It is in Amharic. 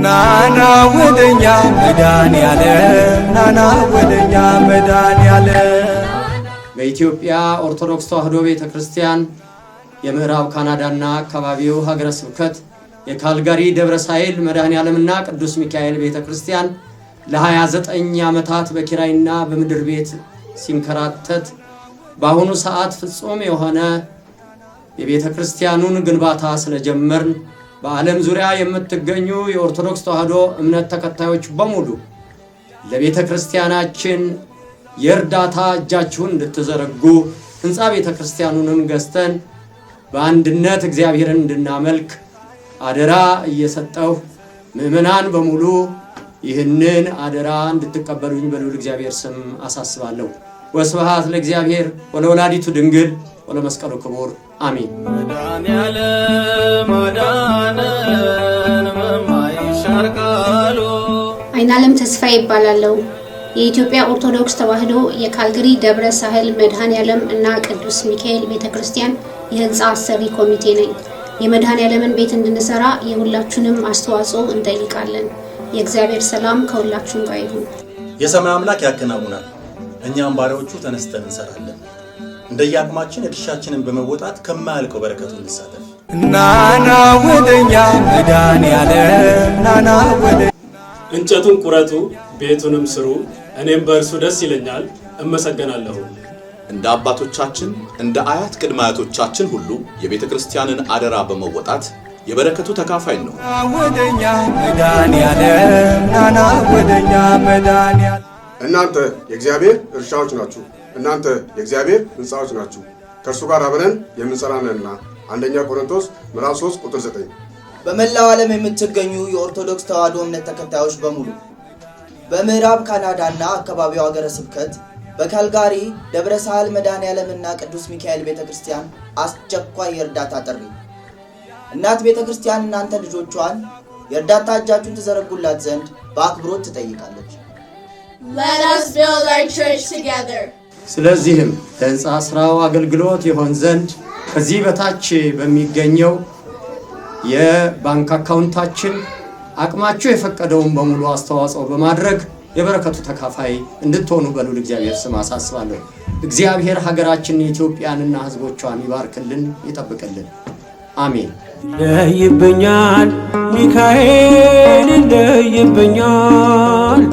ናና ወደኛ መድኃኔዓለም ናና ወደኛ መድኃኔዓለም። በኢትዮጵያ ኦርቶዶክስ ተዋሕዶ ቤተክርስቲያን የምዕራብ ካናዳና አካባቢው ሀገረ ስብከት የካልጋሪ ደብረ ሳይል መድኃኔዓለምና ቅዱስ ሚካኤል ቤተክርስቲያን ለ29 ዓመታት በኪራይና በምድር ቤት ሲንከራተት በአሁኑ ሰዓት ፍጹም የሆነ የቤተክርስቲያኑን ግንባታ ስለጀመርን በዓለም ዙሪያ የምትገኙ የኦርቶዶክስ ተዋሕዶ እምነት ተከታዮች በሙሉ ለቤተክርስቲያናችን የእርዳታ እጃችሁን እንድትዘረጉ ሕንፃ ቤተክርስቲያኑንም ገዝተን በአንድነት እግዚአብሔርን እንድናመልክ አደራ እየሰጠው ምእመናን በሙሉ ይህንን አደራ እንድትቀበሉኝ በልዑል እግዚአብሔር ስም አሳስባለሁ። ወስብሐት ለእግዚአብሔር ወለወላዲቱ ድንግል ወለመስቀሉ ክቡር አሜን። አይናለም ተስፋ ይባላለው። የኢትዮጵያ ኦርቶዶክስ ተዋሕዶ የካልጋሪ ደብረ ሳህል መድኃኔዓለም እና ቅዱስ ሚካኤል ቤተክርስቲያን የህንፃ አሰሪ ኮሚቴ ነኝ። የመድኃኔዓለምን ቤት እንድንሰራ የሁላችሁንም አስተዋጽኦ እንጠይቃለን። የእግዚአብሔር ሰላም ከሁላችሁም ጋር ይሁን። የሰማይ አምላክ ያከናውናል፣ እኛም ባሪያዎቹ ተነስተን እንሰራለን። እንደየአቅማችን የድርሻችንን በመወጣት ከማያልቀው በረከቱ እንሳተፍ። ናና ወደኛ መድኃኔዓለም ናና ወደ እንጨቱን ቁረጡ ቤቱንም ስሩ፣ እኔም በእርሱ ደስ ይለኛል እመሰገናለሁ። እንደ አባቶቻችን እንደ አያት ቅድመ አያቶቻችን ሁሉ የቤተ ክርስቲያንን አደራ በመወጣት የበረከቱ ተካፋይ ነው። ወደኛ መድኃኔዓለም ናና ወደኛ መድኃኔዓለም። እናንተ የእግዚአብሔር እርሻዎች ናችሁ፣ እናንተ የእግዚአብሔር ሕንፃዎች ናችሁ፣ ከእርሱ ጋር አብረን የምንሰራ ነንና። አንደኛ ቆሮንቶስ ምዕራፍ 3 ቁጥር 9። በመላው ዓለም የምትገኙ የኦርቶዶክስ ተዋሕዶ እምነት ተከታዮች በሙሉ በምዕራብ ካናዳና አካባቢው ሀገረ ስብከት በካልጋሪ ደብረ ሳህል መድኃኔዓለምና ቅዱስ ሚካኤል ቤተክርስቲያን አስቸኳይ የእርዳታ ጥሪ። እናት ቤተክርስቲያን እናንተ ልጆቿን የእርዳታ እጃችሁን ትዘረጉላት ዘንድ በአክብሮት ትጠይቃለች። Let us build our church together. ስለዚህም ለሕንፃ ስራው አገልግሎት ይሆን ዘንድ ከዚህ በታች በሚገኘው የባንክ አካውንታችን አቅማችሁ የፈቀደውን በሙሉ አስተዋጽኦ በማድረግ የበረከቱ ተካፋይ እንድትሆኑ በልዑል እግዚአብሔር ስም አሳስባለሁ። እግዚአብሔር ሀገራችንን ኢትዮጵያንና ሕዝቦቿን ይባርክልን፣ ይጠብቅልን። አሜን። ይለይብኛል ሚካኤል ይለይብኛል።